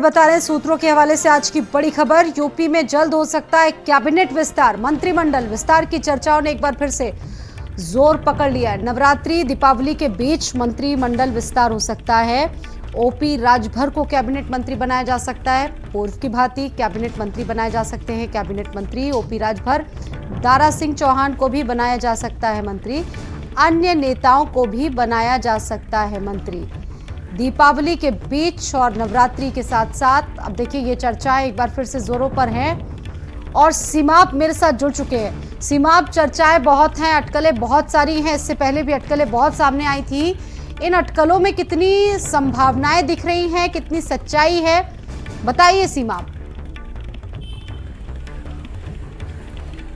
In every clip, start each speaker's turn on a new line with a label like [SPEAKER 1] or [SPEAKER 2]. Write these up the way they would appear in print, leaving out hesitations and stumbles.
[SPEAKER 1] बता रहे हैं सूत्रों के हवाले से आज की बड़ी खबर। यूपी में जल्द हो सकता है कैबिनेट विस्तार। मंत्रिमंडल विस्तार की चर्चाओं ने एक बार फिर से जोर पकड़ लिया है। नवरात्रि दीपावली के बीच मंत्रिमंडल विस्तार हो सकता है। ओपी राजभर को कैबिनेट मंत्री बनाया जा सकता है। पूर्व की भांति कैबिनेट मंत्री बनाए जा सकते हैं कैबिनेट मंत्री ओपी राजभर। दारा सिंह चौहान को भी बनाया जा सकता है मंत्री। अन्य नेताओं को भी बनाया जा सकता है मंत्री। दीपावली के बीच और नवरात्रि के साथ साथ अब देखिए ये चर्चाएं एक बार फिर से जोरों पर हैं और सीमाप मेरे साथ जुड़ चुके हैं। सीमाप, चर्चाएं बहुत हैं, अटकलें बहुत सारी हैं। इससे पहले भी अटकलें बहुत सामने आई थी। इन अटकलों में कितनी संभावनाएं दिख रही हैं, कितनी सच्चाई है, बताइए सीमाप।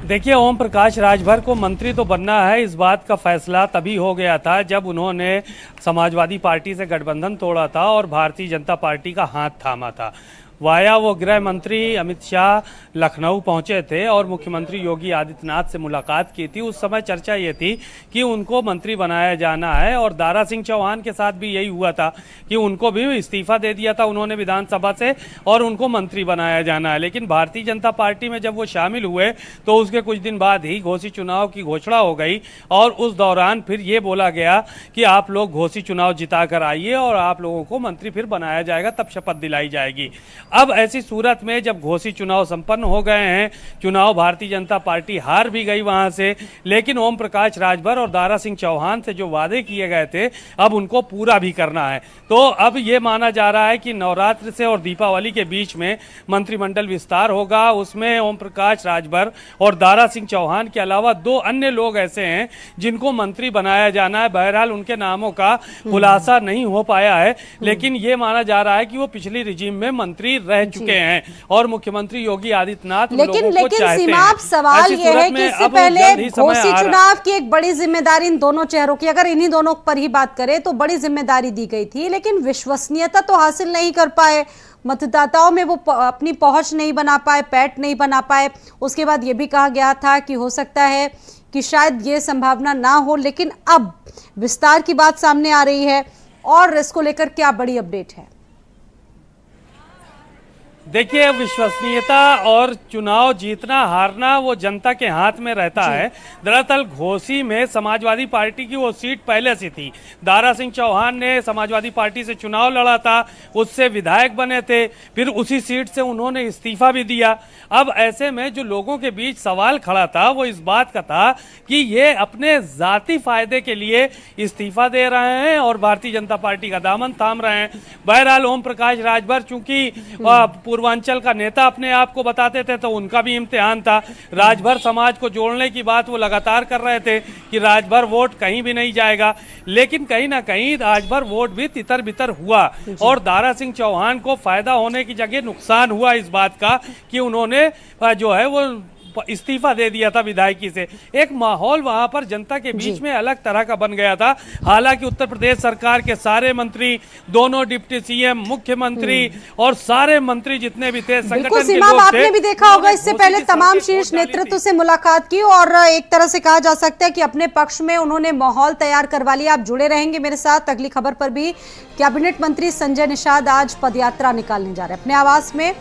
[SPEAKER 2] देखिए, ओम प्रकाश राजभर को मंत्री तो बनना है, इस बात का फैसला तभी हो गया था जब उन्होंने समाजवादी पार्टी से गठबंधन तोड़ा था और भारतीय जनता पार्टी का हाथ थामा था। वाया वो गृह मंत्री अमित शाह लखनऊ पहुंचे थे और मुख्यमंत्री योगी आदित्यनाथ से मुलाकात की थी। उस समय चर्चा ये थी कि उनको मंत्री बनाया जाना है और दारा सिंह चौहान के साथ भी यही हुआ था कि उनको भी इस्तीफा दे दिया था उन्होंने विधानसभा से और उनको मंत्री बनाया जाना है। लेकिन भारतीय जनता पार्टी में जब वो शामिल हुए तो उसके कुछ दिन बाद ही घोसी चुनाव की घोषणा हो गई और उस दौरान फिर ये बोला गया कि आप लोग घोसी चुनाव जिता कर आइए और आप लोगों को मंत्री फिर बनाया जाएगा, तब शपथ दिलाई जाएगी। अब ऐसी सूरत में जब घोसी चुनाव संपन्न हो गए हैं, चुनाव भारतीय जनता पार्टी हार भी गई वहां से, लेकिन ओम प्रकाश राजभर और दारा सिंह चौहान से जो वादे किए गए थे अब उनको पूरा भी करना है। तो अब ये माना जा रहा है कि नवरात्र से और दीपावली के बीच में मंत्रिमंडल विस्तार होगा। उसमें ओम प्रकाश राजभर और दारा सिंह चौहान के अलावा दो अन्य लोग ऐसे हैं जिनको मंत्री बनाया जाना है। बहरहाल उनके नामों का खुलासा नहीं हो पाया है, लेकिन ये माना जा रहा है कि वो पिछली रिजीम में मंत्री रह चुके हैं और मुख्यमंत्री योगी आदित्यनाथ
[SPEAKER 1] लेकिन सीमाप, सवाल ये है कि इससे पहले घोसी चुनाव की एक बड़ी जिम्मेदारी इन दोनों चेहरों की, अगर इन्हीं दोनों पर ही बात करें तो बड़ी जिम्मेदारी दी गई थी, लेकिन विश्वसनीयता तो हासिल नहीं कर पाए। मतदाताओं में वो अपनी पहुंच नहीं बना पाए, पैठ नहीं बना पाए। उसके बाद ये भी कहा गया था कि हो सकता है कि शायद ये संभावना ना हो, लेकिन अब विस्तार की बात सामने आ रही है और इसको लेकर क्या बड़ी अपडेट है?
[SPEAKER 2] देखिए, विश्वसनीयता और चुनाव जीतना हारना वो जनता के हाथ में रहता है। दरअसल घोसी में समाजवादी पार्टी की वो सीट पहले से थी। दारा सिंह चौहान ने समाजवादी पार्टी से चुनाव लड़ा था, उससे विधायक बने थे, फिर उसी सीट से उन्होंने इस्तीफा भी दिया। अब ऐसे में जो लोगों के बीच सवाल खड़ा था वो इस बात का था कि ये अपने जाती फायदे के लिए इस्तीफा दे रहे हैं और भारतीय जनता पार्टी का दामन थाम रहे हैं। बहरहाल ओम प्रकाश राजभर चूंकि पूर्वांचल का नेता अपने आप को बताते थे तो उनका भी इम्तिहान था। राजभर समाज को जोड़ने की बात वो लगातार कर रहे थे कि राजभर वोट कहीं भी नहीं जाएगा, लेकिन कहीं ना कहीं राजभर वोट भी तितर बितर हुआ और दारा सिंह चौहान को फायदा होने की जगह नुकसान हुआ इस बात का कि उन्होंने जो है वो इस्तीफा दे दिया था विधायकी से। एक माहौल वहां पर जनता के बीच में अलग तरह का बन गया था। हालांकि उत्तर प्रदेश सरकार के सारे मंत्री, दोनों डिप्टी सीएम, मुख्यमंत्री और सारे मंत्री जितने भी थे, संगठन के लोग थे,
[SPEAKER 1] आपने भी देखा होगा इससे पहले तमाम शीर्ष नेतृत्व से मुलाकात की और एक तरह से कहा जा सकता है कि अपने पक्ष में उन्होंने माहौल तैयार करवा लिया। आप जुड़े रहेंगे मेरे साथ अगली खबर पर भी। कैबिनेट मंत्री संजय निषाद आज पदयात्रा निकालने जा रहे हैं अपने आवास में।